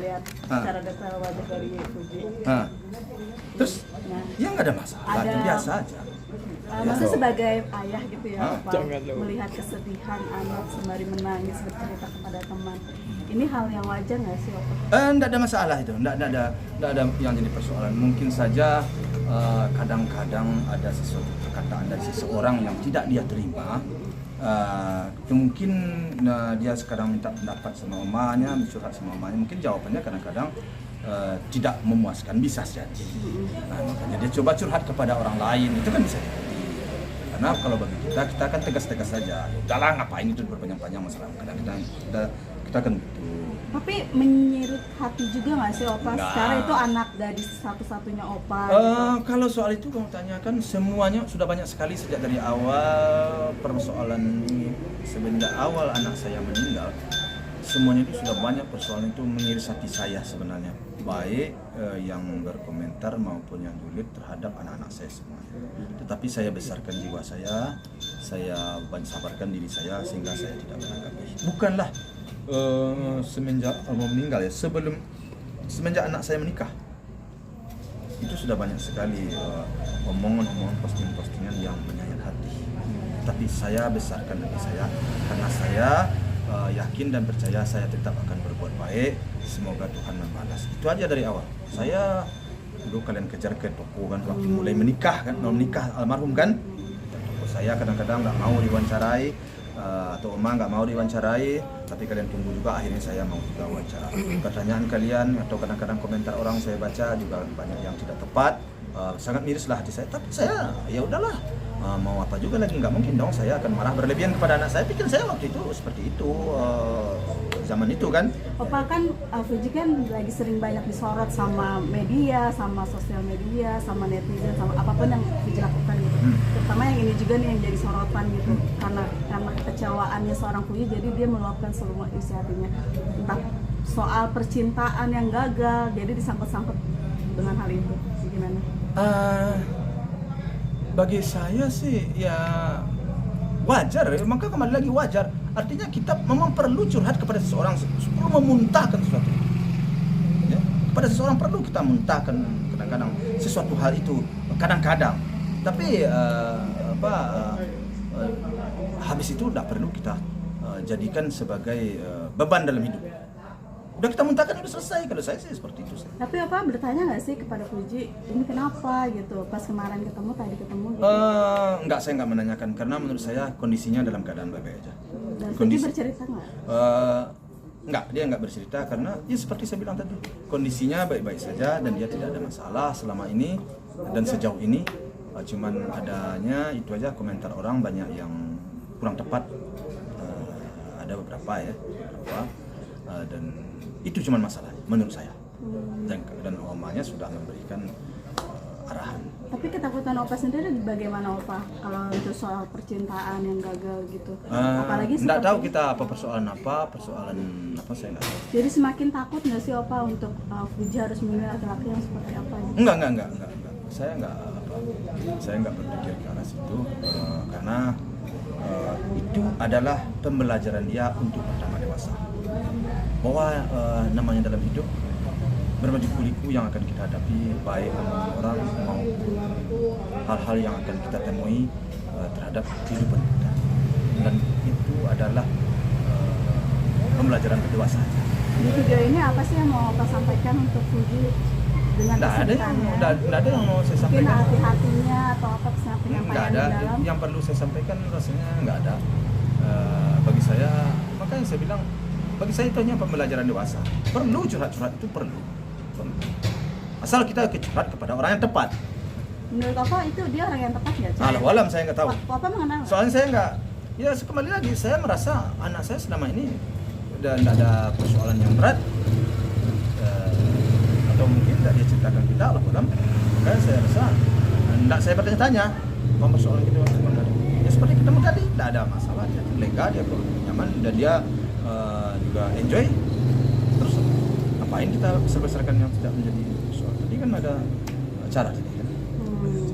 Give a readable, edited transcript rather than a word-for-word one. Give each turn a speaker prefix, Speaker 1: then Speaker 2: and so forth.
Speaker 1: Lihat cara detail wajah dari Puji.
Speaker 2: Terus ya nggak ada masalah, itu biasa aja.
Speaker 1: Maksudnya sebagai ayah gitu ya, Pak,
Speaker 3: Jangan dong.
Speaker 1: melihat kesedihan anak sembari menangis bercerita kepada teman. Ini hal yang wajar nggak sih, Opa?
Speaker 2: Nggak ada masalah itu, nggak ada yang jadi persoalan. Mungkin saja kadang-kadang ada sesuatu perkataan dari seseorang yang tidak dia terima. Mungkin dia sekarang minta pendapat sama omanya, curhat sama omanya. Mungkin jawabannya kadang-kadang tidak memuaskan, bisa jadi. Makanya dia coba curhat kepada orang lain, itu kan bisa jadi. Karena kalau bagi kita akan tegas-tegas saja. Udahlah, ngapain itu berpanjang-panjang masalah. Kadang kita kan gitu.
Speaker 1: Tapi menyirut hati juga nggak sih, Opa?
Speaker 2: Nggak.
Speaker 1: Secara itu anak gadis satu-satunya Opa.
Speaker 2: Kalau soal itu kamu tanyakan, semuanya sudah banyak sekali sejak dari awal persoalan ini. Semenjak awal anak saya meninggal, semuanya itu sudah banyak persoalan itu mengiris hati saya sebenarnya. Baik yang berkomentar maupun yang julid terhadap anak-anak saya semuanya. Tetapi saya besarkan jiwa saya sabarkan diri saya sehingga saya tidak menanggapi. Bukanlah semenjak mau meninggal ya, semenjak anak saya menikah itu sudah banyak sekali omongan-omongan postingan-postingan yang menyayat hati. Tapi saya besarkan hati saya karena saya yakin dan percaya saya tetap akan berbuat baik. Semoga Tuhan membalas. Itu aja dari awal. Saya dulu kalian kejar ke toko kan waktu mulai menikah kan, mau menikah almarhum kan. Toko saya kadang-kadang nggak mau diwawancarai atau Oma nggak mau diwawancarai, tapi kalian tunggu juga, akhirnya saya mau juga wawancara. Pertanyaan kalian atau kadang-kadang komentar orang saya baca juga banyak yang tidak tepat, sangat mirislah hati saya. Tapi saya ya udahlah, mau apa juga lagi, nggak mungkin dong saya akan marah berlebihan kepada anak saya. Pikir saya waktu itu seperti itu, zaman itu kan.
Speaker 1: Opa kan Fuji kan lagi sering banyak disorot sama media, sama sosial media, sama netizen, sama apapun yang Fuji lakukan gitu. Terutama yang ini juga nih yang jadi sorotan gitu. Karena kekecewaannya seorang Fuji, jadi dia meluapkan semua isi hatinya. Entah soal percintaan yang gagal, jadi disangkut-sangkut dengan hal itu. Gimana?
Speaker 2: Bagi saya sih ya wajar, maka kembali lagi wajar. Artinya kita memang perlu curhat kepada seseorang, perlu memuntahkan sesuatu itu. Ya, kepada seseorang perlu kita muntahkan kadang-kadang sesuatu hal itu, kadang-kadang. Tapi habis itu tidak perlu kita jadikan sebagai beban dalam hidup. Udah kita muntahkan, udah selesai. Kalau saya sih seperti itu.
Speaker 1: Tapi apa bertanya nggak sih kepada Fuji, ini kenapa gitu? Pas kemarin tadi ketemu gitu.
Speaker 2: Enggak, saya nggak menanyakan karena menurut saya kondisinya dalam keadaan baik-baik aja.
Speaker 1: Dan Fuji bercerita nggak?
Speaker 2: Enggak, dia nggak bercerita karena ya seperti saya bilang tadi, kondisinya baik-baik saja dan dia tidak ada masalah selama ini dan sejauh ini. Cuman adanya itu aja komentar orang banyak yang kurang tepat, ada beberapa dan itu cuma masalahnya menurut saya. Dan omanya sudah memberikan arahan.
Speaker 1: Tapi ketakutan Opa sendiri bagaimana, Opa? Kalau itu soal percintaan yang gagal gitu. Apalagi
Speaker 2: nggak tahu
Speaker 1: seperti-
Speaker 2: kita persoalan apa saya nggak tahu.
Speaker 1: Jadi semakin takut nggak sih, Opa, untuk Fuji harus memilih laki-laki yang seperti apa gitu?
Speaker 2: Enggak. Saya nggak berpikir ke arah situ karena itu adalah pembelajaran dia untuk pertama dewasa. Bahwa namanya dalam hidup berbagai liku yang akan kita hadapi, baik orang maupun hal-hal yang akan kita temui terhadap kehidupan kita. Dan itu adalah pembelajaran kedewasaan.
Speaker 1: Di video ini apa sih yang mau Opa sampaikan untuk Fuji dengan
Speaker 2: Nggak ada yang mau saya
Speaker 1: Mungkin
Speaker 2: sampaikan.
Speaker 1: hati-hatinya atau apa penyampaian
Speaker 2: Nggak ada.
Speaker 1: di dalam?
Speaker 2: Yang perlu saya sampaikan rasanya nggak ada. Bagi saya, makanya saya bilang, bagi saya itu hanya pembelajaran dewasa. Perlu curhat-curhat itu perlu. Asal kita curhat kepada orang yang tepat.
Speaker 1: Menurut Opa itu dia orang yang tepat nggak?
Speaker 2: Alam saya nggak tahu.
Speaker 1: Opa mengenal?
Speaker 2: Soalnya saya nggak, ya kembali lagi saya merasa anak saya selama ini udah nggak ada persoalan yang berat, atau mungkin tidak dia ceritakan kita alam. Makanya saya rasa nggak saya bertanya-tanya apa persoalan kita ya seperti ketemu tadi, tidak ada masalah, dia lega, dia nyaman dan dia juga enjoy. Terus ngapain kita besar-besarkan yang tidak menjadi persoalan? Tadi kan ada cara.